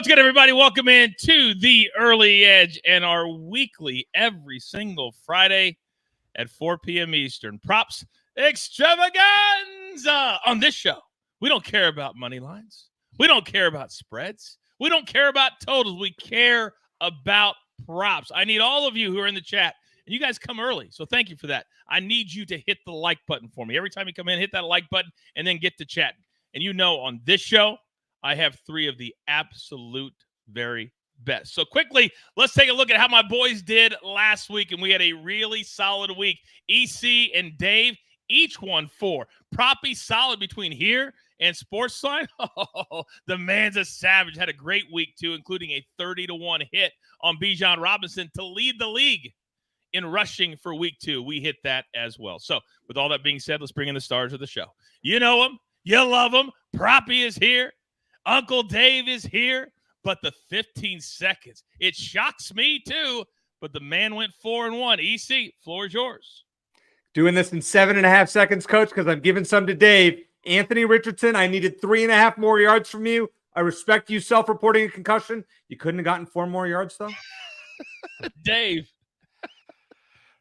What's good, everybody? Welcome in to the Early Edge and our weekly, every single Friday at 4 p.m. Eastern props extravaganza. On this show, we don't care about money lines. We don't care about spreads. We don't care about totals. We care about props. I need all of you who are in the chat, and you guys come early, so thank you for that. I need you to hit the like button for me. Every time you come in, hit that like button, and then get to chat. And you know, on this show, I have three of the absolute very best. So quickly, let's take a look at how my boys did last week, and we had a really solid week. EC and Dave each won 4. Proppy solid between here and SportsLine. Oh, the man's a savage. Had a great week, too, including a 30-1 hit on Bijan Robinson to lead the league in rushing for week 2. We hit that as well. So with all that being said, let's bring in the stars of the show. You know them. You love them. Proppy is here. Uncle Dave is here. But the 15 seconds, it shocks me too. But the man went 4-1. EC, floor is yours. Doing this in 7.5 seconds, Coach, because I'm giving some to Dave. Anthony Richardson, I needed 3.5 more yards from you. I respect you self-reporting a concussion. You couldn't have gotten 4 more yards, though? Dave.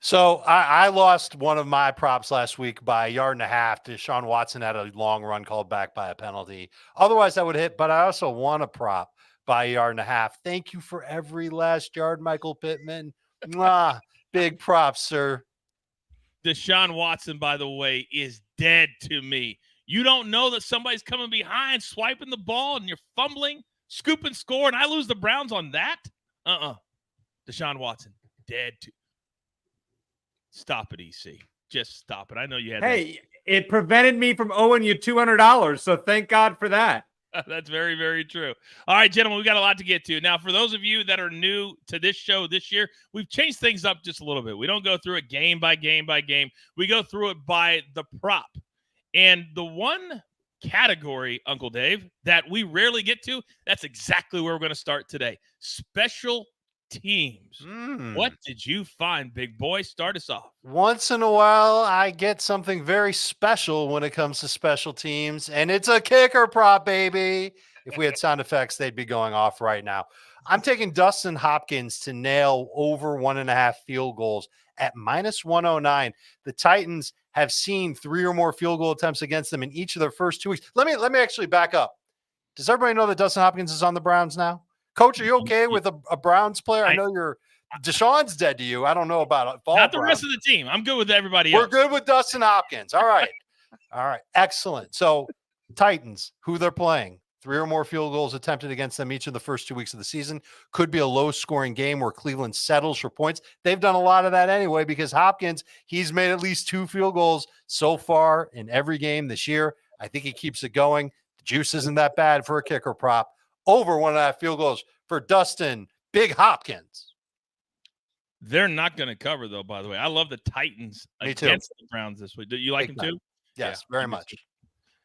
So I lost one of my props last week by 1.5 yards. Deshaun Watson had a long run called back by a penalty. Otherwise, I would hit, but I also won a prop by 1.5 yards. Thank you for every last yard, Michael Pittman. Mwah. Big props, sir. Deshaun Watson, by the way, is dead to me. You don't know that somebody's coming behind, swiping the ball, and you're fumbling, scoop and score, and I lose the Browns on that? Deshaun Watson, dead to. Stop it, EC. Just stop it. I know you had. Hey, it prevented me from owing you $200, so thank God for that. That's very, very true. All right, gentlemen, we've got a lot to get to. Now, for those of you that are new to this show this year, we've changed things up just a little bit. We don't go through it game by game by game. We go through it by the prop. And the one category, Uncle Dave, that we rarely get to, that's exactly where we're going to start today. Special teams. What did you find, big boy? Start us off. Once in a while, I get something very special when it comes to special teams, and it's a kicker prop, baby. If we had sound effects, they'd be going off right now. I'm taking Dustin Hopkins to nail over 1.5 field goals at -109. The Titans have seen 3 or more field goal attempts against them in each of their first 2 weeks. Let me actually back up. Does everybody know that Dustin Hopkins is on the Browns now? Coach, are you okay with a Browns player? I know Deshaun's dead to you. I don't know about it. Not the rest of the team. I'm good with everybody else. We're good with Dustin Hopkins. All right. All right. Excellent. So Titans, who they're playing, 3 or more field goals attempted against them each of the first 2 weeks of the season. Could be a low-scoring game where Cleveland settles for points. They've done a lot of that anyway because Hopkins, he's made at least 2 field goals so far in every game this year. I think he keeps it going. The juice isn't that bad for a kicker prop. Over 1.5 field goals for Dustin Big Hopkins. They're not going to cover, though, by the way. I love the Titans against the Browns this week. Do you like them too? Yes, very much.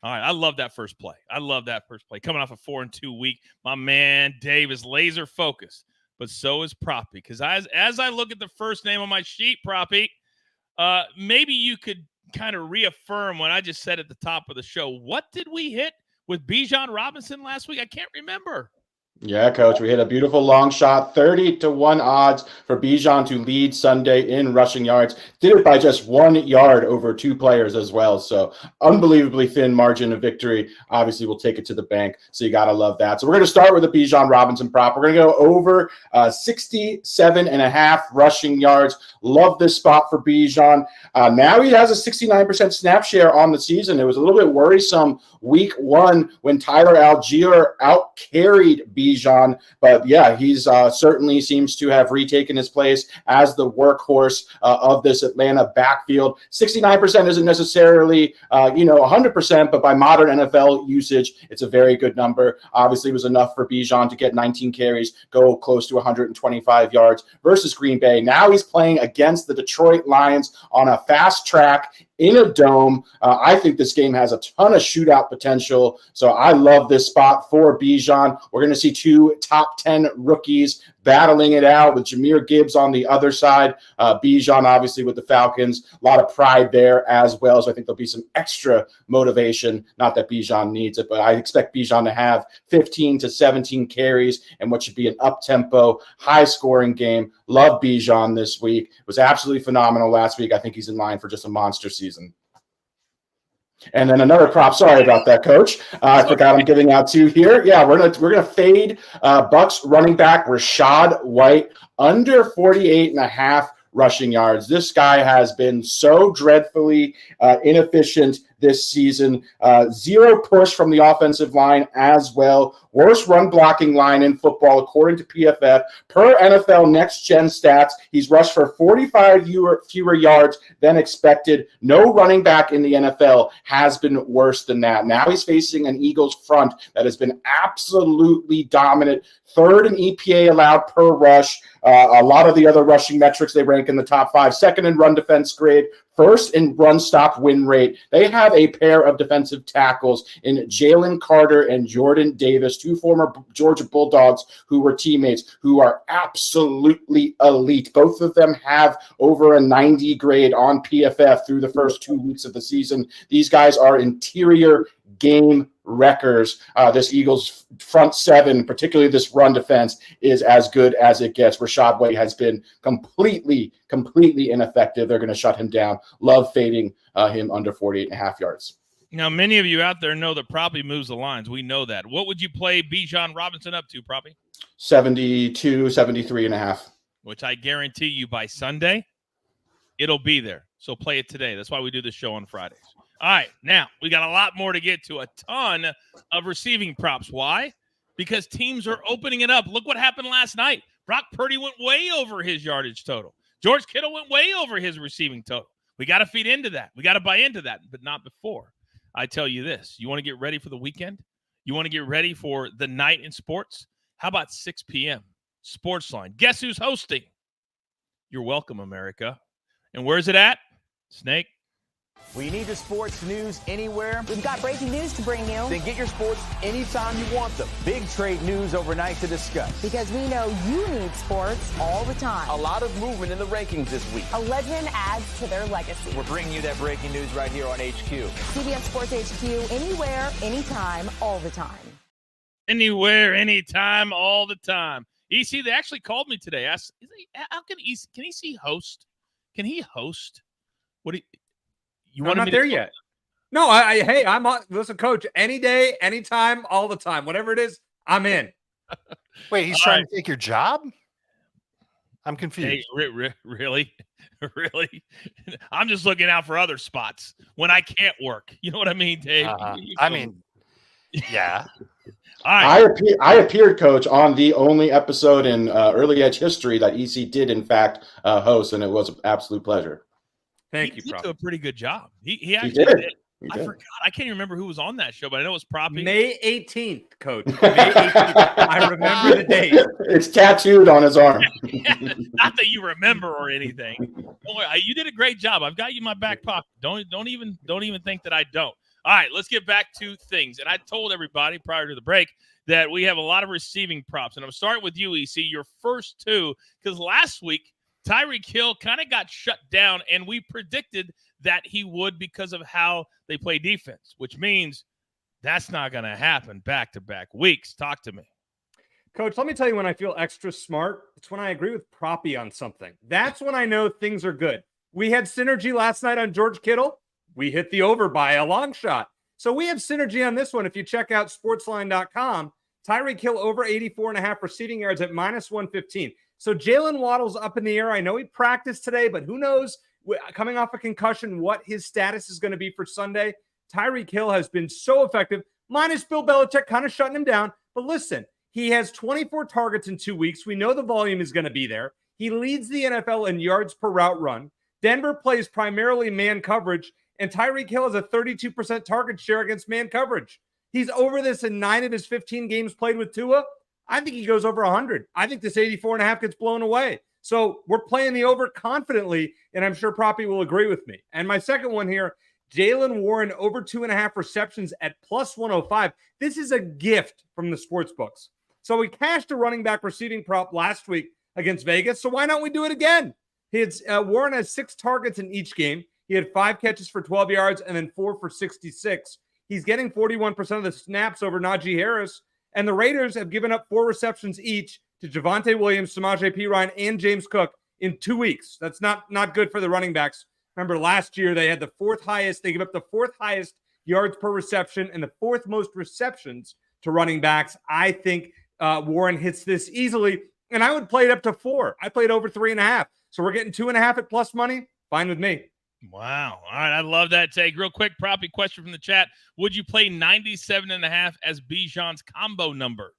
All right. I love that first play. Coming off a 4-2 week, my man Dave is laser focused, but so is Proppy. Because as I look at the first name on my sheet, Proppy, maybe you could kind of reaffirm what I just said at the top of the show. What did we hit with Bijan Robinson last week? I can't remember. Yeah, Coach, we hit a beautiful long shot, 30-1 odds for Bijan to lead Sunday in rushing yards. Did it by just 1 yard over 2 players as well. So unbelievably thin margin of victory. Obviously, we'll take it to the bank. So you got to love that. So we're going to start with a Bijan Robinson prop. We're going to go over 67.5 rushing yards. Love this spot for Bijan. Now he has a 69% snap share on the season. It was a little bit worrisome week 1 when Tyler Algier out-carried Bijan, but yeah, he's certainly seems to have retaken his place as the workhorse of this Atlanta backfield. 69% isn't necessarily 100%, but by modern NFL usage, it's a very good number. Obviously, it was enough for Bijan to get 19 carries, go close to 125 yards versus Green Bay. Now he's playing against the Detroit Lions on a fast track in a dome. I think this game has a ton of shootout potential. So I love this spot for Bijan. We're going to see 2 top 10 rookies battling it out with Jahmyr Gibbs on the other side. Bijan, obviously, with the Falcons. A lot of pride there as well. So I think there'll be some extra motivation. Not that Bijan needs it, but I expect Bijan to have 15 to 17 carries and what should be an up-tempo, high-scoring game. Love Bijan this week. It was absolutely phenomenal last week. I think he's in line for just a monster season. And then another prop. Sorry about that, Coach. I forgot I'm giving out 2 here. Yeah, we're gonna fade Bucks running back Rachaad White under 48.5 rushing yards. This guy has been so dreadfully inefficient this season. 0 push from the offensive line as well. Worst run blocking line in football, according to PFF. Per NFL Next Gen Stats, he's rushed for 45 fewer yards than expected. No running back in the NFL has been worse than that. Now he's facing an Eagles front that has been absolutely dominant. 3rd in EPA allowed per rush. A lot of the other rushing metrics, they rank in the top 5. 2nd in run defense grade. 1st in run stop win rate. They have a pair of defensive tackles in Jalen Carter and Jordan Davis, 2 former Georgia Bulldogs who were teammates, who are absolutely elite. Both of them have over a 90 grade on PFF through the first 2 weeks of the season. These guys are interior game wreckers. This Eagles front 7, particularly this run defense, is as good as it gets. Rachaad White has been completely ineffective. They're going to shut him down. Love fading him under 48.5 yards. Now, many of you out there know that Proppy moves the lines. We know that. What would you play Bijan Robinson up to, Proppy? 72, 73.5. Which I guarantee you by Sunday, it'll be there. So play it today. That's why we do this show on Fridays. All right, now we got a lot more to get to. A ton of receiving props. Why? Because teams are opening it up. Look what happened last night. Brock Purdy went way over his yardage total. George Kittle went way over his receiving total. We got to feed into that. We got to buy into that, but not before. I tell you this. You want to get ready for the weekend? You want to get ready for the night in sports? How about 6 p.m.? SportsLine. Guess who's hosting? You're welcome, America. And where's it at? Snake. We need the sports news anywhere. We've got breaking news to bring you. Then get your sports anytime you want them. Big trade news overnight to discuss. Because we know you need sports all the time. A lot of movement in the rankings this week. A legend adds to their legacy. We're bringing you that breaking news right here on HQ. CBS Sports HQ, anywhere, anytime, all the time. Anywhere, anytime, all the time. EC, they actually called me today. Asked, how can EC host? Can he host? What do you I'm not there yet. No, hey, I'm on. Listen, Coach, any day, anytime, all the time. Whatever it is, I'm in. Wait, he's trying to take your job? I'm confused. Hey, really? Really? I'm just looking out for other spots when I can't work. You know what I mean, Dave? I mean, yeah. All right. I appeared, Coach, on the only episode in Early Edge history that EC did, in fact, host, and it was an absolute pleasure. Thank you, Prop. He did a pretty good job. He actually did. I forgot. I can't even remember who was on that show, but I know it was Proppy. May 18th, Coach. May 18th. I remember the date. It's tattooed on his arm. Not that you remember or anything. Don't worry. You did a great job. I've got you in my back pocket. Don't even think that I don't. All right, let's get back to things. And I told everybody prior to the break that we have a lot of receiving props. And I'm starting with you, EC, your first 2, because last week Tyreek Hill kind of got shut down, and we predicted that he would because of how they play defense, which means that's not going to happen back-to-back weeks. Talk to me. Coach, let me tell you when I feel extra smart. It's when I agree with Proppy on something. That's when I know things are good. We had synergy last night on George Kittle. We hit the over by a long shot. So we have synergy on this one. If you check out sportsline.com, Tyreek Hill over 84.5 receiving yards at -115. So Jalen Waddle's up in the air. I know he practiced today, but who knows, coming off a concussion, what his status is going to be for Sunday. Tyreek Hill has been so effective, minus Bill Belichick kind of shutting him down. But listen, he has 24 targets in 2 weeks. We know the volume is going to be there. He leads the NFL in yards per route run. Denver plays primarily man coverage, and Tyreek Hill has a 32% target share against man coverage. He's over this in 9 of his 15 games played with Tua. I think he goes over 100. I think this 84.5 gets blown away. So we're playing the over confidently, and I'm sure Proppy will agree with me. And my second one here, Jalen Warren over 2.5 receptions at plus 105. This is a gift from the sports books. So we cashed a running back receiving prop last week against Vegas. So why don't we do it again? Warren has 6 targets in each game. He had 5 catches for 12 yards and then 4 for 66. He's getting 41% of the snaps over Najee Harris. And the Raiders have given up 4 receptions each to Javonte Williams, Samaje Perine, and James Cook in 2 weeks. That's not good for the running backs. Remember, last year they had the 4th highest. They gave up the 4th highest yards per reception and the 4th most receptions to running backs. I think Warren hits this easily, and I would play it up to 4. I played over 3.5. So we're getting 2.5 at plus money. Fine with me. Wow. All right. I love that take. Real quick, Proppy question from the chat. Would you play 97.5 as Bijan's combo number?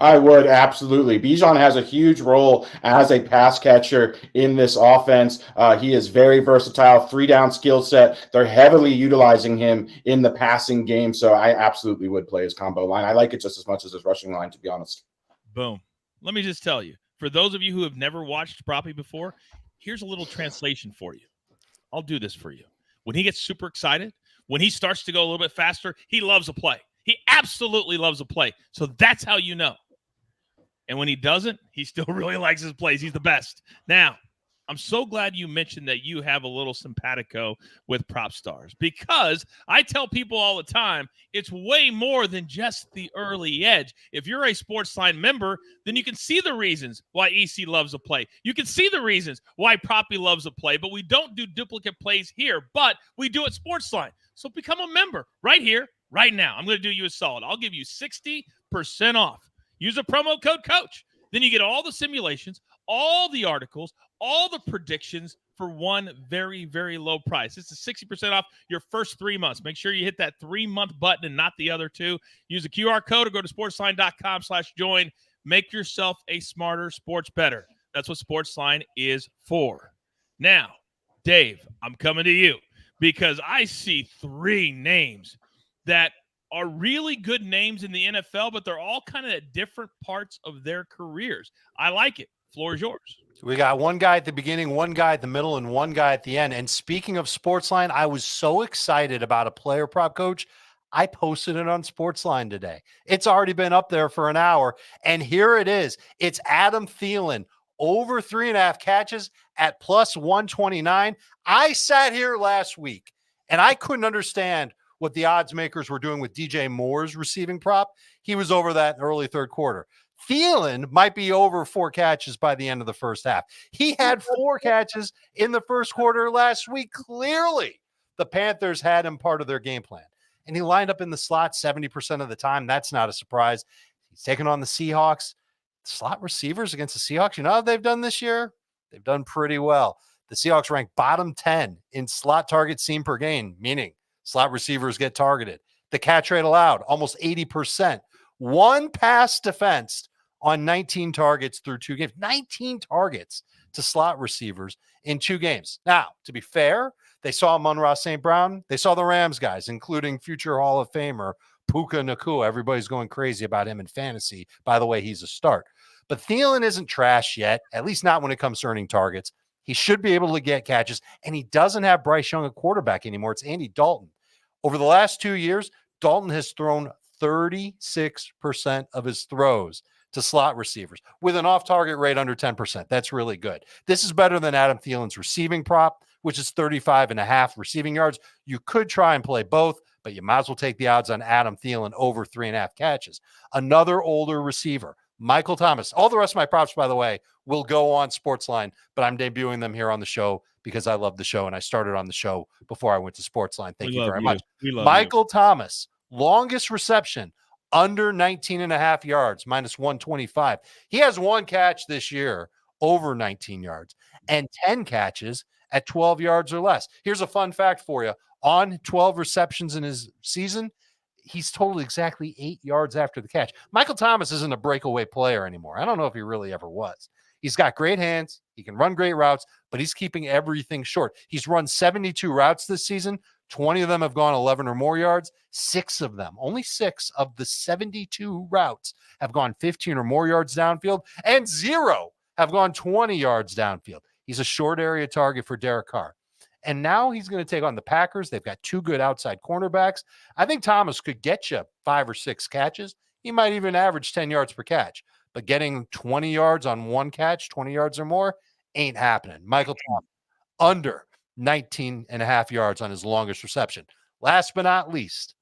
I would, absolutely. Bijan has a huge role as a pass catcher in this offense. He is very versatile, 3-down skill set. They're heavily utilizing him in the passing game, so I absolutely would play his combo line. I like it just as much as his rushing line, to be honest. Boom. Let me just tell you, for those of you who have never watched Proppy before, here's a little translation for you. I'll do this for you. When he gets super excited, when he starts to go a little bit faster, he loves a play. He absolutely loves a play. So that's how you know. And when he doesn't, he still really likes his plays. He's the best. Now, I'm so glad you mentioned that you have a little simpatico with PropStarz, because I tell people all the time, it's way more than just the early edge. If you're a SportsLine member, then you can see the reasons why EC loves a play. You can see the reasons why Proppy loves a play, but we don't do duplicate plays here, but we do at SportsLine. So become a member right here, right now. I'm going to do you a solid. I'll give you 60% off. Use a promo code COACH. Then you get all the simulations, all the articles, all the predictions for one very, very low price. This is 60% off your first 3 months. Make sure you hit that 3-month button and not the other 2. Use the QR code or go to sportsline.com/join. Make yourself a smarter sports bettor. That's what SportsLine is for. Now, Dave, I'm coming to you because I see 3 names that are really good names in the NFL, but they're all kind of at different parts of their careers. I like it. Floor is yours. We got one guy at the beginning, one guy at the middle, and one guy at the end. And speaking of SportsLine, I was so excited about a player prop coach. I posted it on SportsLine today. It's already been up there for an hour. And here it is. It's Adam Thielen, over 3.5 catches at plus 129. I sat here last week and I couldn't understand what the odds makers were doing with DJ Moore's receiving prop. He was over that in early third quarter. Thielen might be over 4 catches by the end of the first half. He had 4 catches in the first quarter last week. Clearly, the Panthers had him part of their game plan. And he lined up in the slot 70% of the time. That's not a surprise. He's taking on the Seahawks. Slot receivers against the Seahawks, you know how they've done this year? They've done pretty well. The Seahawks rank bottom 10 in slot targets seen per game, meaning slot receivers get targeted. The catch rate allowed, almost 80%. 1 pass defense on 19 targets through 2 games. 19 targets to slot receivers in 2 games. Now, to be fair, they saw Amon-Ra St. Brown. They saw the Rams guys, including future Hall of Famer Puka Nacua. Everybody's going crazy about him in fantasy. By the way, he's a start. But Thielen isn't trash yet, at least not when it comes to earning targets. He should be able to get catches, and he doesn't have Bryce Young at quarterback anymore. It's Andy Dalton. Over the last 2 years, Dalton has thrown 36% of his throws to slot receivers with an off-target rate under 10%. That's really good. This is better than Adam Thielen's receiving prop, which is 35.5 receiving yards. You could try and play both, but you might as well take the odds on Adam Thielen over 3.5 catches. Another older receiver, Michael Thomas. All the rest of my props, by the way, will go on SportsLine, but I'm debuting them here on the show because I love the show, and I started on the show before I went to SportsLine. Thank you very much. Michael Thomas, longest reception, under 19.5 yards, minus 125. He has 1 catch this year, over 19 yards, and 10 catches at 12 yards or less. Here's a fun fact for you. On 12 receptions in his season, he's totaled exactly 8 yards after the catch. Michael Thomas isn't a breakaway player anymore. I don't know if he really ever was. He's got great hands. He can run great routes, but he's keeping everything short. He's run 72 routes this season. 20 of them have gone 11 or more yards. 6 of them, only 6 of the 72 routes have gone 15 or more yards downfield, and 0 have gone 20 yards downfield. He's a short area target for Derek Carr. And now he's going to take on the Packers. They've got 2 good outside cornerbacks. I think Thomas could get you 5 or 6 catches. He might even average 10 yards per catch. But getting 20 yards on one catch, 20 yards or more, ain't happening. Michael Thomas, under 19.5 yards on his longest reception. Last but not least,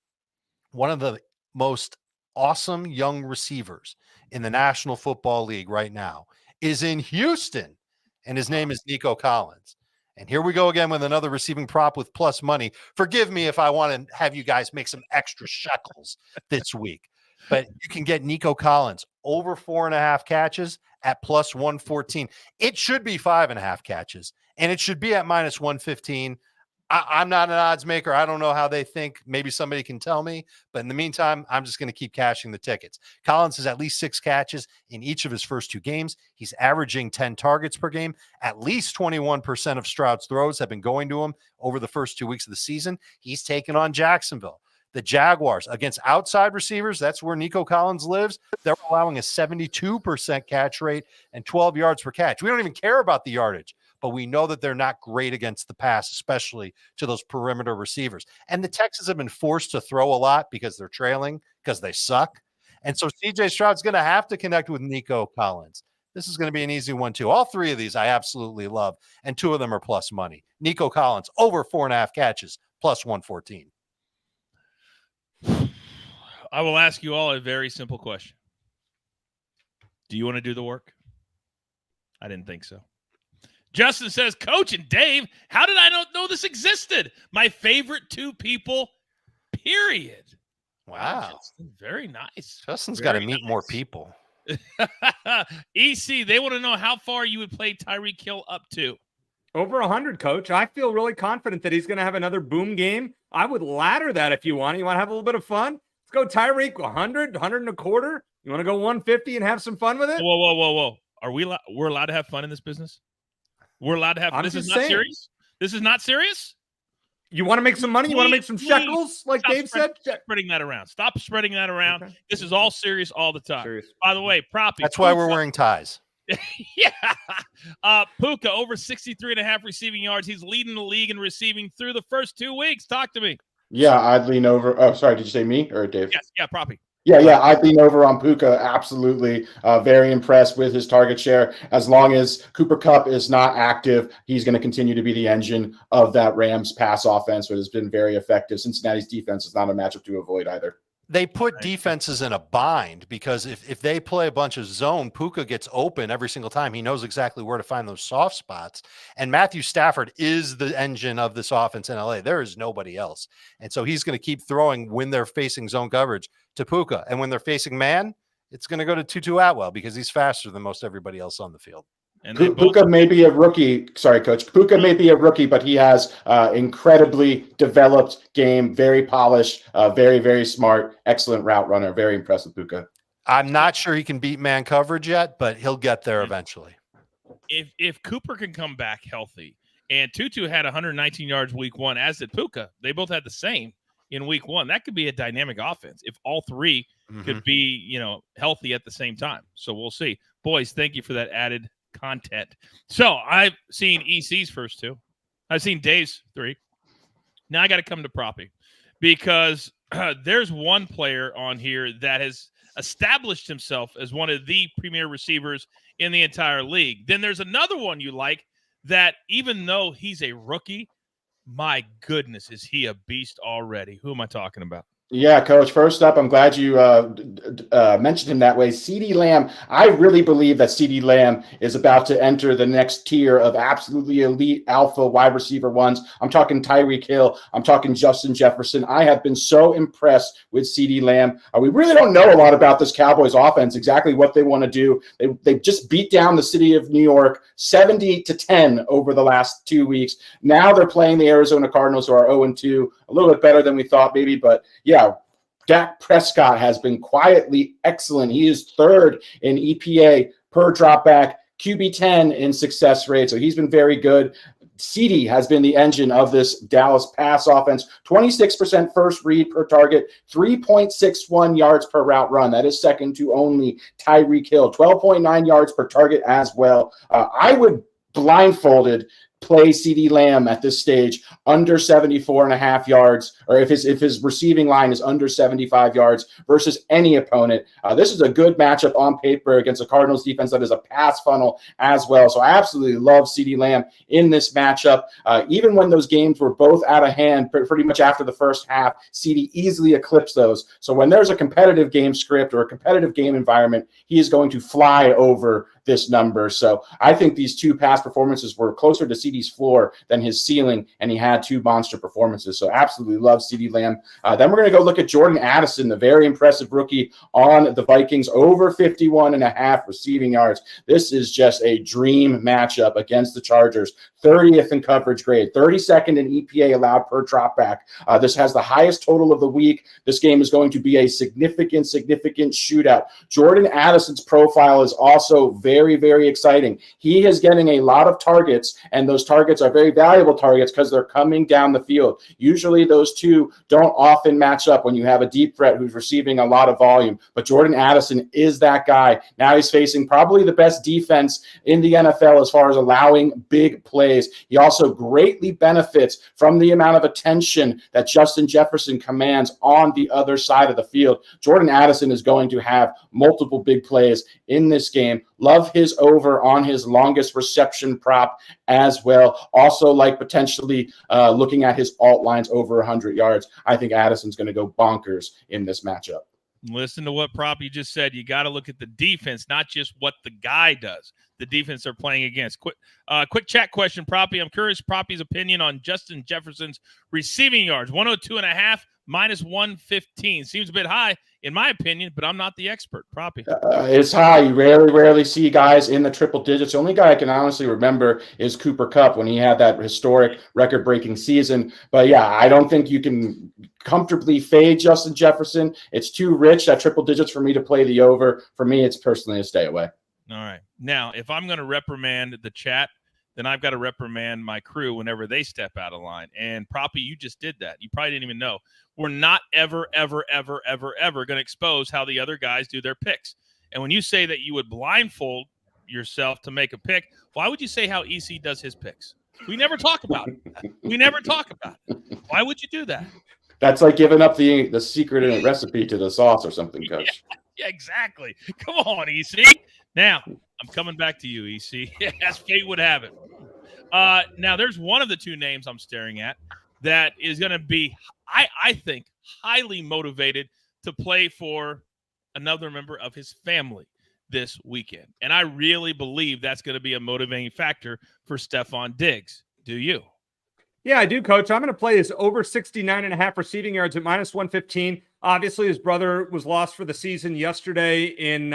one of the most awesome young receivers in the National Football League right now is in Houston, and his name is Nico Collins. And here we go again with another receiving prop with plus money. Forgive me if I want to have you guys make some extra shekels this week, but you can get Nico Collins over 4.5 catches at plus 114. It should be 5.5 catches, and it should be at minus 115. I'm not an odds maker. I don't know how they think. Maybe somebody can tell me. But in the meantime, I'm just going to keep cashing the tickets. Collins has at least 6 catches in each of his first 2 games. He's averaging 10 targets per game. At least 21% of Stroud's throws have been going to him over the first 2 weeks of the season. He's taken on Jacksonville. The Jaguars against outside receivers, that's where Nico Collins lives. They're allowing a 72% catch rate and 12 yards per catch. We don't even care about the yardage, but we know that they're not great against the pass, especially to those perimeter receivers. And the Texans have been forced to throw a lot because they're trailing, because they suck. And so CJ Stroud's going to have to connect with Nico Collins. This is going to be an easy one, too. All 3 of these I absolutely love, and 2 of them are plus money. Nico Collins, over 4.5 catches, plus 114. I will ask you all a very simple question. Do you want to do the work? I didn't think so. Justin says, Coach and Dave, how did I not know this existed? My favorite 2 people, period. Wow. Justin, very nice. Justin's got to meet more people. EC, they want to know how far you would play Tyreek Hill up to. Over 100, Coach. I feel really confident that he's going to have another boom game. I would ladder that if you want. You want to have a little bit of fun? Let's go Tyreek 100, 125. You want to go 150 and have some fun with it? Whoa. Are we're allowed to have fun in this business? We're allowed to have fun. This is not serious? This is not serious? You want to make some money? You want to make some shekels, like Dave said? Spreading that around. Stop spreading that around. Okay. This is all serious all the time. Serious. By the way, Proppy. That's why we're wearing ties. Yeah. Puka, over 63.5 receiving yards. He's leading the league in receiving through the first 2 weeks. Talk to me. Yeah, I'd lean over. Oh, sorry. Did you say me or Dave? Yes. Yeah, Proppy. Yeah, I'd lean over on Puka. Absolutely. Very impressed with his target share. As long as Cooper Kupp is not active, he's going to continue to be the engine of that Rams pass offense, which has been very effective. Cincinnati's defense is not a matchup to avoid either. They put defenses in a bind because if they play a bunch of zone, Puka gets open every single time. He knows exactly where to find those soft spots. And Matthew Stafford is the engine of this offense in LA. There is nobody else. And so he's going to keep throwing when they're facing zone coverage to Puka. And when they're facing man, it's going to go to Tutu Atwell because he's faster than most everybody else on the field. And Puka may be a rookie. Sorry, Coach. Puka may be a rookie, but he has incredibly developed game, very polished, very, very smart, excellent route runner. Very impressed with Puka. I'm not sure he can beat man coverage yet, but he'll get there eventually. If Cooper can come back healthy, and Tutu had 119 yards week 1, as did Puka, they both had the same in week 1. That could be a dynamic offense if all 3 could be, healthy at the same time. So we'll see. Boys, thank you for that added content. So I've seen EC's first 2. I've seen Dave's 3. Now I got to come to Proppy because there's one player on here that has established himself as one of the premier receivers in the entire league. Then there's another one you like that even though he's a rookie, my goodness, is he a beast already? Who am I talking about? Yeah, Coach. First up, I'm glad you mentioned him that way. CeeDee Lamb, I really believe that CeeDee Lamb is about to enter the next tier of absolutely elite alpha wide receiver ones. I'm talking Tyreek Hill. I'm talking Justin Jefferson. I have been so impressed with CeeDee Lamb. We really don't know a lot about this Cowboys offense, exactly what they want to do. They just beat down the city of New York 70-10 over the last 2 weeks. Now they're playing the Arizona Cardinals, who are 0-2, a little bit better than we thought maybe, but yeah, Dak Prescott has been quietly excellent. He is 3rd in EPA per dropback, QB10 in success rate. So he's been very good. CeeDee has been the engine of this Dallas pass offense. 26% first read per target, 3.61 yards per route run. That is second to only Tyreek Hill. 12.9 yards per target as well. I would blindfolded play CeeDee Lamb at this stage under 74.5 yards, or if his receiving line is under 75 yards versus any opponent. This is a good matchup on paper against a Cardinals defense that is a pass funnel as well. So I absolutely love CeeDee Lamb in this matchup. Even when those games were both out of hand pretty much after the first half, CeeDee easily eclipsed those. So when there's a competitive game script or a competitive game environment, he is going to fly over this number. So I think these two past performances were closer to CeeDee's floor than his ceiling, and he had two monster performances. So absolutely love CeeDee Lamb. Then we're going to go look at Jordan Addison, the very impressive rookie on the Vikings, over 51.5 receiving yards. This is just a dream matchup against the Chargers. 30th in coverage grade, 32nd in EPA allowed per dropback. This has the highest total of the week. This game is going to be a significant shootout. Jordan Addison's profile is also very, very exciting. He is getting a lot of targets, and those targets are very valuable targets because they're coming down the field. Usually those two don't often match up when you have a deep threat who's receiving a lot of volume, but Jordan Addison is that guy. Now he's facing probably the best defense in the NFL as far as allowing big plays. He also greatly benefits from the amount of attention that Justin Jefferson commands on the other side of the field. Jordan Addison is going to have multiple big plays in this game. Love his over on his longest reception prop as well. Also like potentially looking at his alt lines over 100 yards. I think Addison's going to go bonkers in this matchup. Listen to what prop you just said. You got to look at the defense, not just what the guy does. The defense they're playing against. Quick chat question, Proppy. I'm curious, Proppy's opinion on Justin Jefferson's receiving yards. 102.5 minus 115. Seems a bit high, in my opinion, but I'm not the expert. Proppy. It's high. You rarely see guys in the triple digits. The only guy I can honestly remember is Cooper Kupp when he had that historic record-breaking season. But yeah, I don't think you can comfortably fade Justin Jefferson. It's too rich at triple digits for me to play the over. For me, it's personally a stay away. All right. Now, if I'm going to reprimand the chat, then I've got to reprimand my crew whenever they step out of line. And Proppy, you just did that. You probably didn't even know. We're not ever going to expose how the other guys do their picks. And when you say that you would blindfold yourself to make a pick, why would you say how EC does his picks? We never talk about it. We never talk about it. Why would you do that? That's like giving up the secret recipe to the sauce or something, Coach. Yeah, exactly. Come on, EC. Now, I'm coming back to you, EC, as fate would have it. Now, there's one of the two names I'm staring at that is going to be, I think, highly motivated to play for another member of his family this weekend. And I really believe that's going to be a motivating factor for Stephon Diggs. Do you? Yeah, I do, Coach. I'm going to play his over 69.5 receiving yards at minus 115. Obviously, his brother was lost for the season yesterday in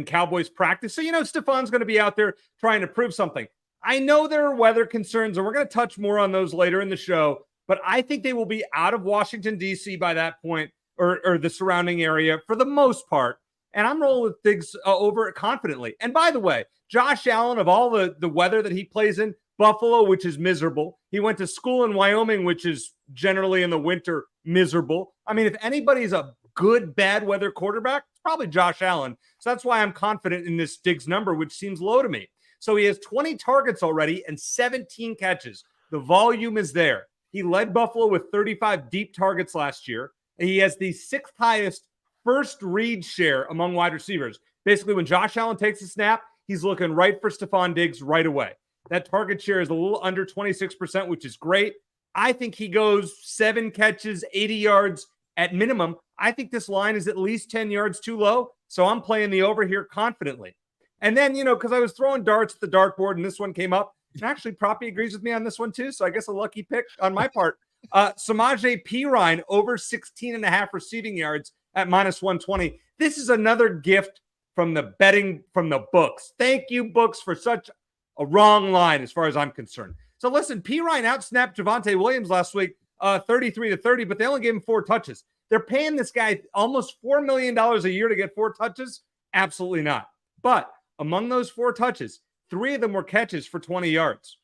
Cowboys practice. So, Stephon's going to be out there trying to prove something. I know there are weather concerns, and we're going to touch more on those later in the show, but I think they will be out of Washington, D.C. by that point, or the surrounding area for the most part. And I'm rolling with Diggs over it confidently. And by the way, Josh Allen, of all the weather that he plays in, Buffalo, which is miserable. He went to school in Wyoming, which is generally in the winter miserable. I mean, if anybody's a good bad weather quarterback, it's probably Josh Allen. So that's why I'm confident in this Diggs number, which seems low to me. So he has 20 targets already and 17 catches. The volume is there. He led Buffalo with 35 deep targets last year. And he has the sixth highest first read share among wide receivers. Basically, when Josh Allen takes a snap, he's looking right for Stephon Diggs right away. That target share is a little under 26%, which is great. I think he goes 7 catches, 80 yards at minimum. I think this line is at least 10 yards too low, so I'm playing the over here confidently. And then, because I was throwing darts at the dartboard and this one came up, and actually Proppy agrees with me on this one too, so I guess a lucky pick on my part. Samaje Perine over 16.5 receiving yards at minus 120. This is another gift from the betting, from the books. Thank you, books, for such a wrong line as far as I'm concerned. So listen, Perine outsnapped Javonte Williams last week, 33-30, but they only gave him 4 touches. They're paying this guy almost $4 million a year to get 4 touches? Absolutely not. But among those 4 touches, 3 of them were catches for 20 yards.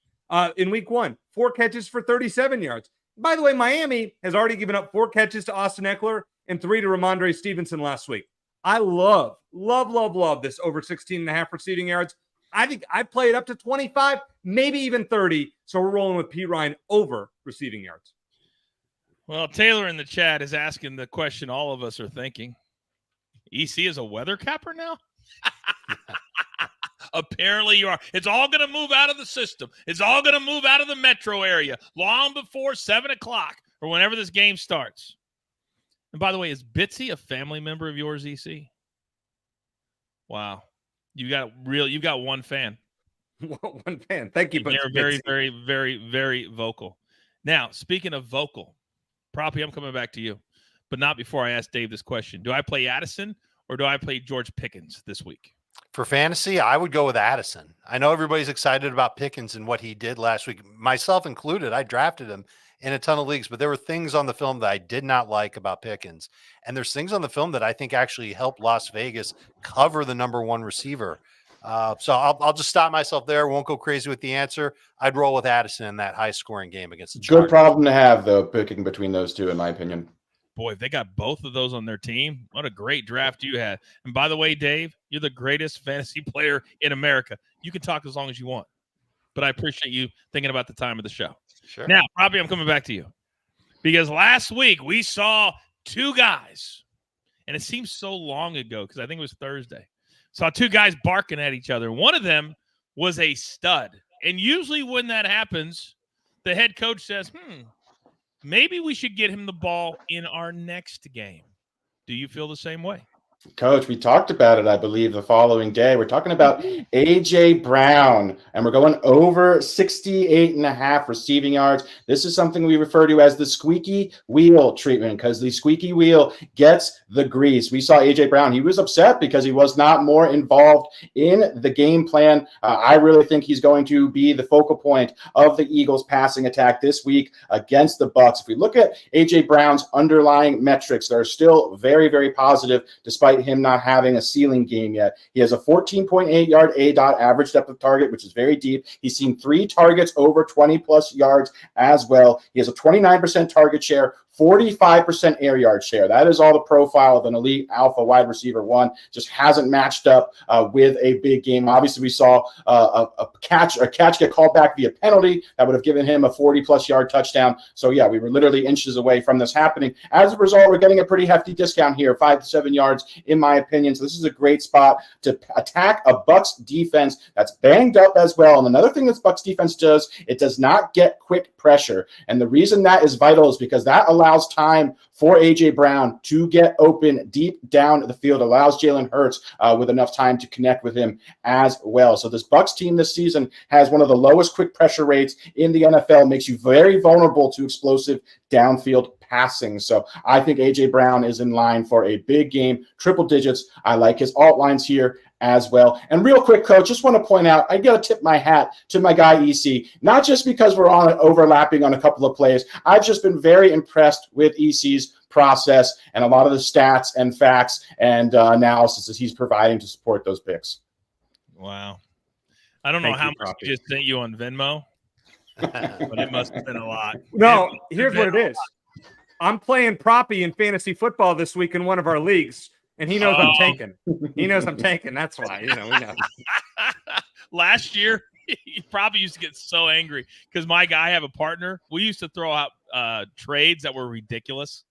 in week 1. 4 catches for 37 yards. By the way, Miami has already given up 4 catches to Austin Eckler and 3 to Ramondre Stevenson last week. I love this over 16.5 receiving yards. I think I play it up to 25, maybe even 30. So we're rolling with Pete Ryan over receiving yards. Well, Taylor in the chat is asking the question all of us are thinking. EC is a weather capper now? Apparently you are. It's all going to move out of the system. It's all going to move out of the metro area long before 7 o'clock or whenever this game starts. And by the way, is Bitsy a family member of yours, EC? Wow. You've got one fan. One fan. Thank you. They're very, very, very, very vocal. Now, speaking of vocal, Proppy, I'm coming back to you, but not before I ask Dave this question. Do I play Addison or do I play George Pickens this week? For fantasy, I would go with Addison. I know everybody's excited about Pickens and what he did last week, myself included. I drafted him in a ton of leagues, but there were things on the film that I did not like about Pickens. And there's things on the film that I think actually helped Las Vegas cover the number 1 receiver. So I'll just stop myself there. Won't go crazy with the answer. I'd roll with Addison in that high scoring game against the Chargers. Good problem to have, though, picking between those two, in my opinion. Boy, if they got both of those on their team, what a great draft you had. And by the way, Dave, you're the greatest fantasy player in America. You can talk as long as you want, but I appreciate you thinking about the time of the show. Sure. Now, Robbie, I'm coming back to you because last week we saw 2 guys, and it seems so long ago because I think it was Thursday. Saw 2 guys barking at each other. One of them was a stud. And usually when that happens, the head coach says, maybe we should get him the ball in our next game. Do you feel the same way? Coach, we talked about it, I believe, the following day. We're talking about A.J. Brown, and we're going over 68.5 receiving yards. This is something we refer to as the squeaky wheel treatment because the squeaky wheel gets the grease. We saw A.J. Brown. He was upset because he was not more involved in the game plan. I really think he's going to be the focal point of the Eagles' passing attack this week against the Bucs. If we look at A.J. Brown's underlying metrics, they're still very, very positive despite him not having a ceiling game yet. He has a 14.8 yard A-dot average depth of target, which is very deep. He's seen 3 targets over 20 plus yards as well. He has a 29% target share, 45% air yard share. That is all the profile of an elite alpha wide receiver 1. Just hasn't matched up with a big game. Obviously, we saw a catch get called back via penalty that would have given him a 40-plus yard touchdown. So, yeah, we were literally inches away from this happening. As a result, we're getting a pretty hefty discount here, 5 to 7 yards, in my opinion. So this is a great spot to attack a Bucs defense that's banged up as well. And another thing this Bucs defense does, it does not get quick pressure. And the reason that is vital is because that allows time for A.J. Brown to get open deep down the field, allows Jalen Hurts with enough time to connect with him as well. So this Bucs team this season has one of the lowest quick pressure rates in the NFL, makes you very vulnerable to explosive downfield passing. So I think A.J. Brown is in line for a big game, triple digits. I like his alt lines here as well. And real quick, Coach, just want to point out, I got to tip my hat to my guy EC, not just because we're on overlapping on a couple of plays. I've just been very impressed with EC's process and a lot of the stats and facts and analysis that he's providing to support those picks. Wow. I don't know how much he just sent you on Venmo, but it must have been a lot. No, here's what it is. I'm playing Proppy in fantasy football this week in one of our leagues, and he knows I'm tanking. He knows I'm tanking. That's why, we know. Last year, he probably used to get so angry because I have a partner. We used to throw out trades that were ridiculous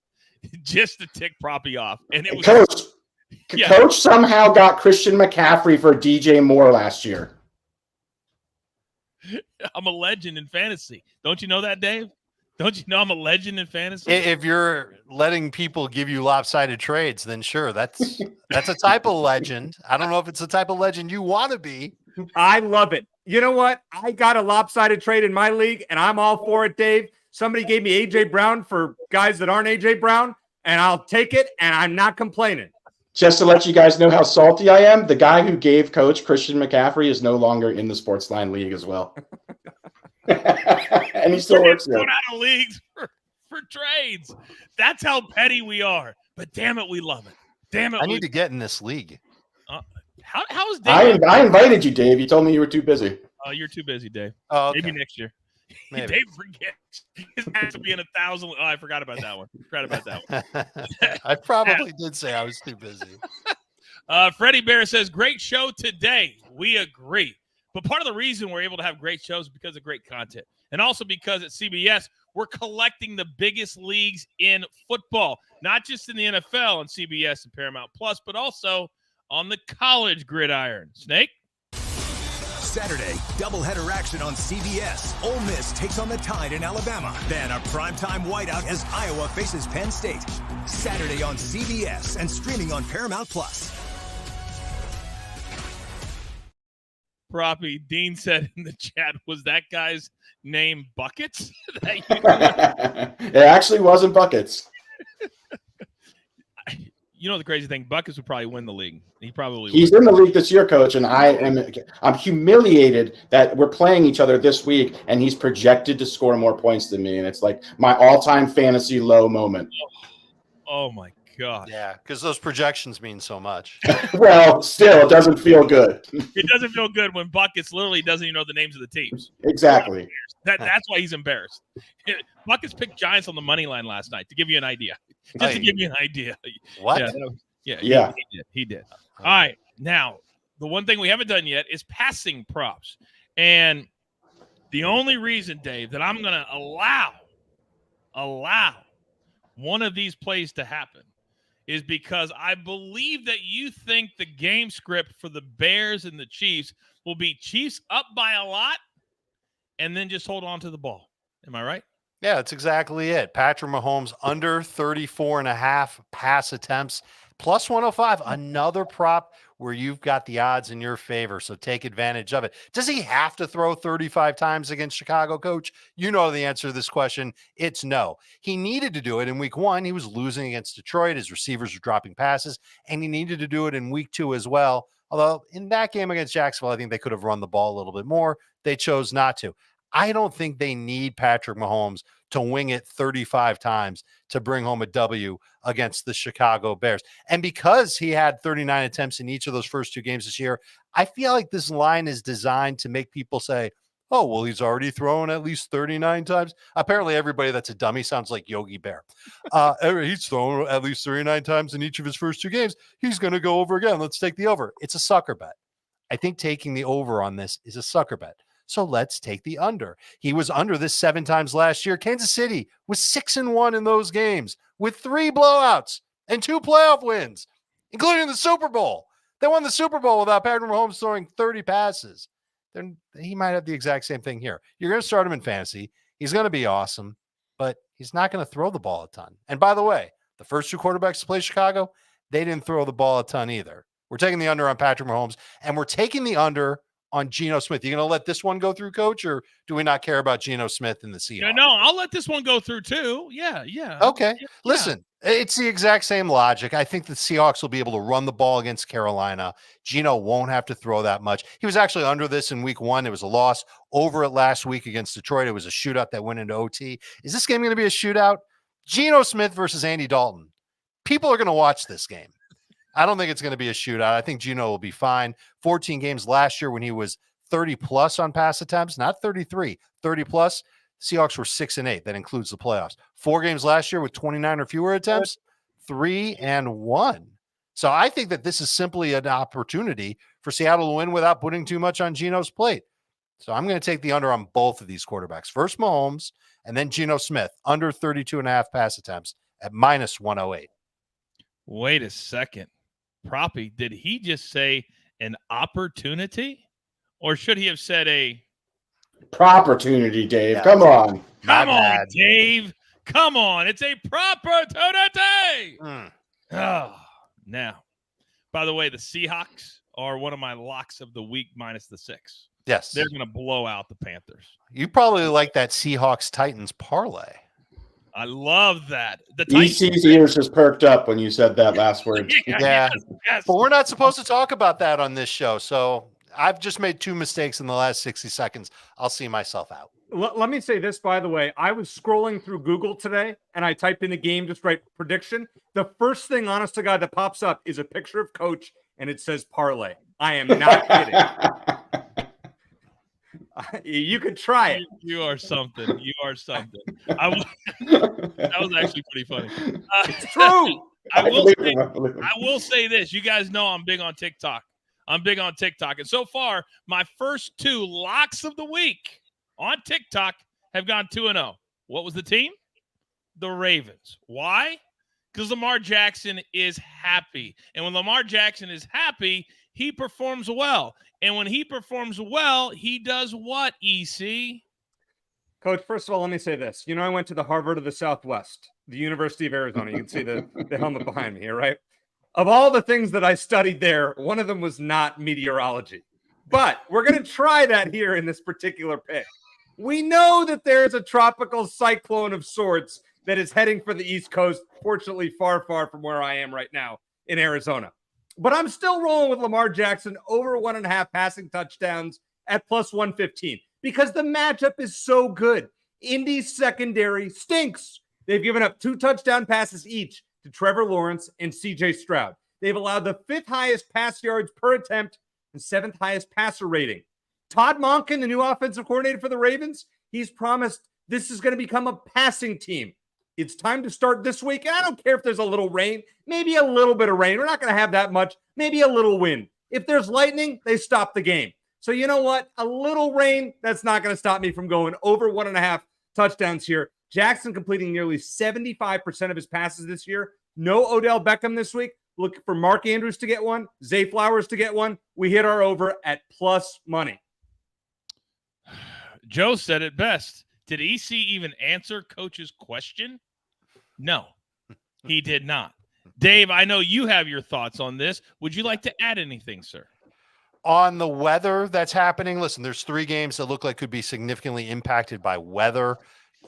just to tick Proppy off. And it was Coach somehow got Christian McCaffrey for DJ Moore last year. I'm a legend in fantasy. Don't you know that, Dave? Don't you know I'm a legend in fantasy? If you're letting people give you lopsided trades, then sure, that's a type of legend. I don't know if it's the type of legend you want to be. I love it. You know what? I got a lopsided trade in my league, and I'm all for it, Dave. Somebody gave me A.J. Brown for guys that aren't A.J. Brown, and I'll take it, and I'm not complaining. Just to let you guys know how salty I am, the guy who gave Coach Christian McCaffrey is no longer in the SportsLine League as well. And he still works there. Out of leagues for trades. That's how petty we are. But damn it, we love it. Damn it, I need to get in this league. How is Dave? I invited you, Dave. You told me you were too busy. You're too busy, Dave. Oh, okay. Maybe next year. Maybe. Dave forgets. His has to be in 1,000. Oh, I forgot about that one. I probably did say I was too busy. Freddie Bear says, great show today. We agree. But part of the reason we're able to have great shows is because of great content. And also because at CBS, we're collecting the biggest leagues in football, not just in the NFL and CBS and Paramount Plus, but also on the college gridiron. Snake? Saturday, doubleheader action on CBS. Ole Miss takes on the Tide in Alabama. Then a primetime whiteout as Iowa faces Penn State. Saturday on CBS and streaming on Paramount Plus. Proppy, Dean said in the chat, was that guy's name Buckets? It actually wasn't Buckets. You know the crazy thing, Buckets would probably win the league. He's in the league this year, Coach, and I'm humiliated that we're playing each other this week, and he's projected to score more points than me, and it's like my all-time fantasy low moment. Oh my God. Yeah, because those projections mean so much. Well, still, it doesn't feel good. It doesn't feel good when Buckets literally doesn't even know the names of the teams. Exactly. That's why he's embarrassed. Buckets picked Giants on the money line last night, to give you an idea. Just to give you an idea. What? Yeah. He did. All right. Now, the one thing we haven't done yet is passing props. And the only reason, Dave, that I'm going to allow one of these plays to happen is because I believe that you think the game script for the Bears and the Chiefs will be Chiefs up by a lot and then just hold on to the ball. Am I right? Yeah, that's exactly it. Patrick Mahomes under 34.5 pass attempts, plus 105. Another prop where you've got the odds in your favor, so take advantage of it. Does he have to throw 35 times against Chicago, Coach? You know the answer to this question. It's no. He needed to do it in week 1. He was losing against Detroit. His receivers were dropping passes, and he needed to do it in week 2 as well. Although in that game against Jacksonville, I think they could have run the ball a little bit more. They chose not to. I don't think they need Patrick Mahomes to wing it 35 times to bring home a W against the Chicago Bears. And because he had 39 attempts in each of those first 2 games this year, I feel like this line is designed to make people say, oh, well, he's already thrown at least 39 times. Apparently, everybody that's a dummy sounds like Yogi Bear. He's thrown at least 39 times in each of his first 2 games. He's going to go over again. Let's take the over. It's a sucker bet. I think taking the over on this is a sucker bet. So let's take the under. He was under this 7 times last year. Kansas City was 6-1 in those games with 3 blowouts and 2 playoff wins, including the Super Bowl. They won the Super Bowl without Patrick Mahomes throwing 30 passes. Then he might have the exact same thing here. You're going to start him in fantasy. He's going to be awesome, but he's not going to throw the ball a ton. And by the way, the first 2 quarterbacks to play Chicago, they didn't throw the ball a ton either. We're taking the under on Patrick Mahomes, and we're taking the under on Geno Smith. You going to let this one go through, Coach, or do we not care about Geno Smith in the Seahawks? No, I'll let this one go through too. Yeah. Okay. Yeah. Listen, it's the exact same logic. I think the Seahawks will be able to run the ball against Carolina. Geno won't have to throw that much. He was actually under this in week 1. It was a loss. Over it last week against Detroit. It was a shootout that went into OT. Is this game going to be a shootout? Geno Smith versus Andy Dalton. People are going to watch this game. I don't think it's going to be a shootout. I think Geno will be fine. 14 games last year when he was 30-plus on pass attempts, not 33, 30-plus. Seahawks were 6-8. That includes the playoffs. 4 games last year with 29 or fewer attempts, 3-1. So I think that this is simply an opportunity for Seattle to win without putting too much on Geno's plate. So I'm going to take the under on both of these quarterbacks. First Mahomes, and then Geno Smith, under 32.5 pass attempts at minus 108. Wait a second. Proppy, did he just say an opportunity? Or should he have said a opportunity, Dave? Come on. Come on, Dave. Come on. It's a opportunity. Oh, now, by the way, the Seahawks are one of my locks of the week minus the 6. Yes. They're going to blow out the Panthers. You probably like that Seahawks-Titans parlay. I love that. The EC's ears just perked up when you said that last word. Yeah. Yes. But we're not supposed to talk about that on this show. So I've just made 2 mistakes in the last 60 seconds. I'll see myself out. Let me say this, by the way. I was scrolling through Google today, and I typed in a game just right prediction. The first thing, honest to God, that pops up is a picture of Coach, and it says parlay. I am not kidding. You could try it. You are something. You are something. That was actually pretty funny. It's true. I will say this. You guys know I'm big on TikTok. And so far, my first 2 locks of the week on TikTok have gone 2-0. What was the team? The Ravens. Why? Because Lamar Jackson is happy. And when Lamar Jackson is happy, he performs well. And when he performs well, he does what, EC? Coach, first of all, let me say this. I went to the Harvard of the Southwest, the University of Arizona. You can see the helmet behind me here, right? Of all the things that I studied there, one of them was not meteorology. But we're going to try that here in this particular pick. We know that there's a tropical cyclone of sorts that is heading for the East Coast, fortunately far, far from where I am right now in Arizona. But I'm still rolling with Lamar Jackson over 1.5 passing touchdowns at plus 115 because the matchup is so good. Indy's secondary stinks. They've given up 2 touchdown passes each to Trevor Lawrence and CJ Stroud. They've allowed the 5th highest pass yards per attempt and 7th highest passer rating. Todd Monken, the new offensive coordinator for the Ravens, he's promised this is going to become a passing team. It's time to start this week. And I don't care if there's a little rain, maybe a little bit of rain. We're not going to have that much, maybe a little wind. If there's lightning, they stop the game. So you know what? A little rain, that's not going to stop me from going over 1.5 touchdowns here. Jackson completing nearly 75% of his passes this year. No Odell Beckham this week. Look for Mark Andrews to get one, Zay Flowers to get one. We hit our over at plus money. Joe said it best. Did EC even answer Coach's question? No, he did not. Dave, I know you have your thoughts on this. Would you like to add anything, sir? On the weather that's happening, listen, there's 3 games that look like could be significantly impacted by weather.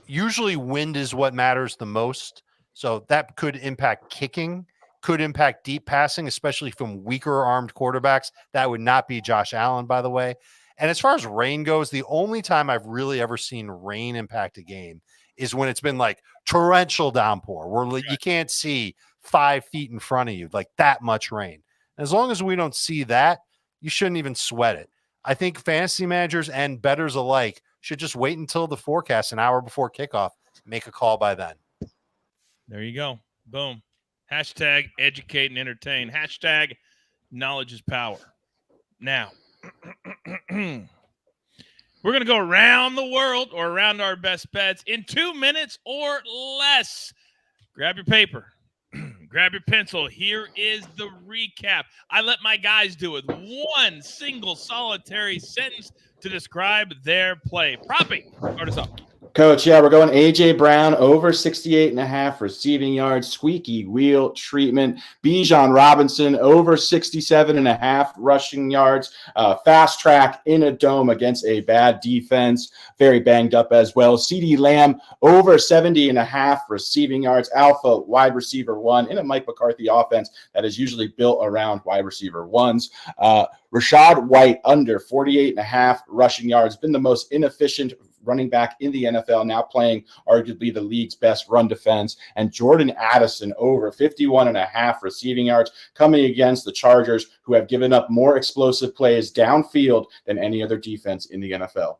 Usually wind is what matters the most. So that could impact kicking, could impact deep passing, especially from weaker armed quarterbacks. That would not be Josh Allen, by the way. And as far as rain goes, the only time I've really ever seen rain impact a game is when it's been like torrential downpour where you can't see 5 feet in front of you, like that much rain. And as long as we don't see that, you shouldn't even sweat it. I think fantasy managers and bettors alike should just wait until the forecast an hour before kickoff, make a call by then. There you go. Boom. Hashtag educate and entertain. Hashtag knowledge is power. Now, we're going to go around the world or around our best bets in 2 minutes or less. Grab your paper. Grab your pencil. Here is the recap. I let my guys do it. 1 single solitary sentence to describe their play. Proppy, start us up. Coach, yeah, we're going A.J. Brown over 68.5 receiving yards, squeaky wheel treatment. Bijan Robinson over 67.5 rushing yards, fast track in a dome against a bad defense, very banged up as well. CeeDee Lamb over 70.5 receiving yards, alpha wide receiver 1 in a Mike McCarthy offense that is usually built around wide receiver 1s. Rashad White under 48.5 rushing yards, been the most inefficient running back in the NFL, now playing arguably the league's best run defense. And Jordan Addison over 51.5 receiving yards, coming against the Chargers, who have given up more explosive plays downfield than any other defense in the NFL.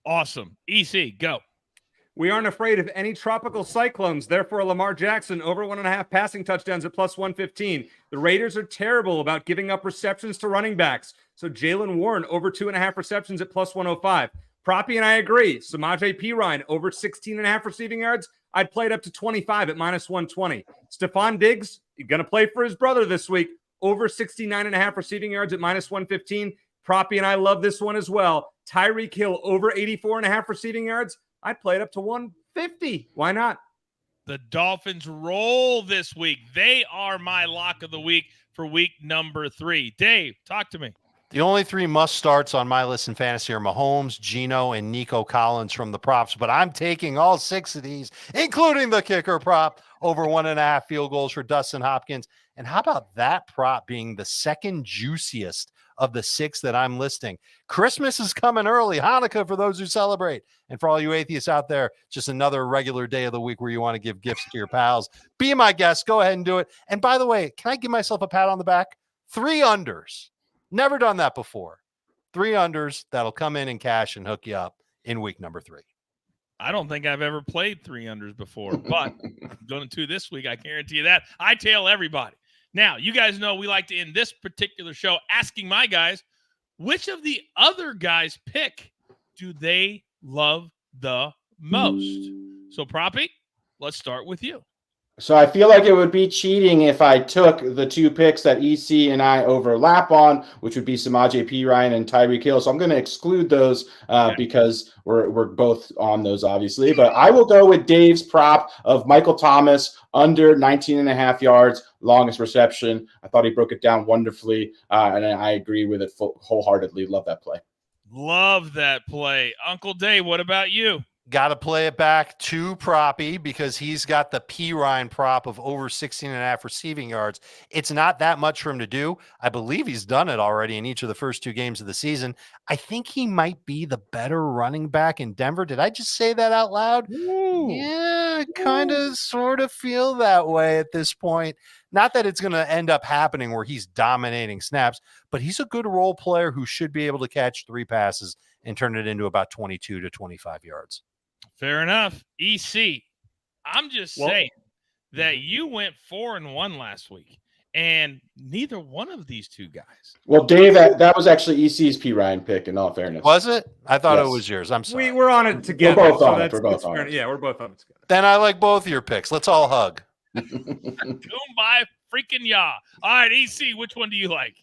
Awesome. EC, go. We aren't afraid of any tropical cyclones. Therefore, Lamar Jackson over 1.5 passing touchdowns at plus 115. The Raiders are terrible about giving up receptions to running backs. So Jaylen Warren over 2.5 receptions at plus 105. Proppy and I agree. Samaje Perine over 16.5 receiving yards. I'd play it up to 25 at minus 120. Stephon Diggs, going to play for his brother this week. Over 69.5 receiving yards at minus 115. Proppy and I love this one as well. Tyreek Hill over 84.5 receiving yards. I'd play it up to 150. Why not? The Dolphins roll this week. They are my lock of the week for week number 3. Dave, talk to me. The only 3 must starts on my list in fantasy are Mahomes, Geno, and Nico Collins from the props, but I'm taking all 6 of these, including the kicker prop, over 1.5 field goals for Dustin Hopkins. And how about that prop being the second juiciest of the 6 that I'm listing? Christmas is coming early, Hanukkah for those who celebrate. And for all you atheists out there, just another regular day of the week where you want to give gifts to your pals. Be my guest. Go ahead and do it. And by the way, can I give myself a pat on the back? 3 unders. Never done that before. 3 unders that'll come in and cash and hook you up in week number 3. I don't think I've ever played 3 unders before, but going to this week, I guarantee you that. I tail everybody. Now, you guys know we like to end this particular show asking my guys, which of the other guys' pick do they love the most? So, Proppy, let's start with you. So I feel like it would be cheating if I took the 2 picks that EC and I overlap on, which would be Samaje Perine and Tyreek Hill. So I'm going to exclude those because we're both on those, obviously. But I will go with Dave's prop of Michael Thomas under 19.5 yards, longest reception. I thought he broke it down wonderfully, and I agree with it wholeheartedly. Love that play. Love that play. Uncle Dave, what about you? Got to play it back to Proppy because he's got the Perine prop of over 16.5 receiving yards. It's not that much for him to do. I believe he's done it already in each of the first 2 games of the season. I think he might be the better running back in Denver. Did I just say that out loud? Ooh. Yeah, kind of sort of feel that way at this point. Not that it's going to end up happening where he's dominating snaps, but he's a good role player who should be able to catch 3 passes and turn it into about 22 to 25 yards. Fair enough. EC, I'm just saying that you went 4-1 last week, and neither one of these 2 guys. Well, Dave, that was actually EC's Perine pick, in all fairness. Was it? I thought Yes. it was yours. I'm sorry. We're on it together. We're both so on it. that's- We're both that's on fair. it. Yeah, we're both on it together. Then I like both of your picks. Let's all hug. Kumbaya freaking ya. All right, EC, which one do you like?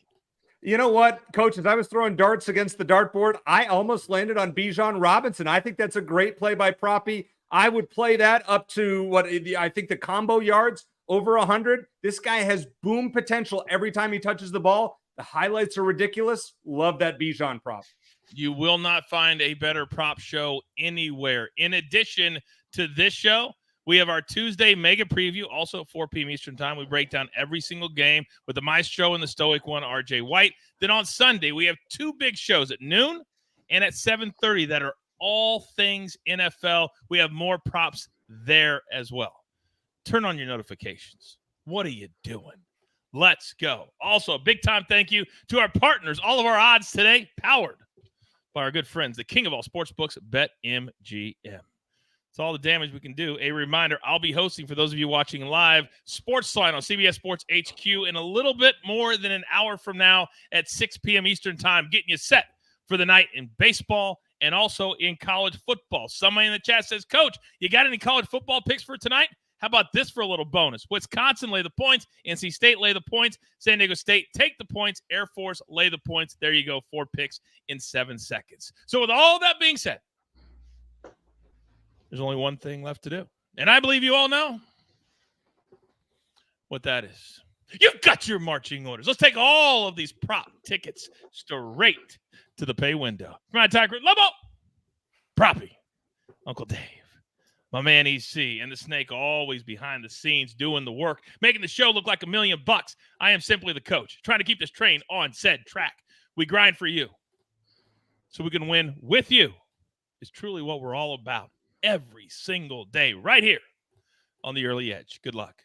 You know what, Coach? As I was throwing darts against the dartboard, I almost landed on Bijan Robinson. I think that's a great play by Proppy. I would play that up to I think the combo yards over 100. This guy has boom potential every time he touches the ball. The highlights are ridiculous. Love that Bijan prop. You will not find a better prop show anywhere. In addition to this show, we have our Tuesday mega preview, also at 4 p.m. Eastern time. We break down every single game with the Maestro and the Stoic one, RJ White. Then on Sunday, we have 2 big shows at noon and at 7:30 that are all things NFL. We have more props there as well. Turn on your notifications. What are you doing? Let's go. Also, a big time thank you to our partners. All of our odds today powered by our good friends, the king of all sports books, BetMGM. It's all the damage we can do. A reminder, I'll be hosting, for those of you watching live, SportsLine on CBS Sports HQ in a little bit more than an hour from now at 6 p.m. Eastern time, getting you set for the night in baseball and also in college football. Somebody in the chat says, Coach, you got any college football picks for tonight? How about this for a little bonus? Wisconsin lay the points. NC State lay the points. San Diego State take the points. Air Force lay the points. There you go, 4 picks in 7 seconds. So with all that being said, there's only one thing left to do. And I believe you all know what that is. You've got your marching orders. Let's take all of these prop tickets straight to the pay window. My attacker, Lobo, Proppy, Uncle Dave, my man EC, and the Snake always behind the scenes doing the work, making the show look like $1 million. I am simply the coach, trying to keep this train on said track. We grind for you so we can win with you is truly what we're all about every single day right here on the Early Edge. Good luck.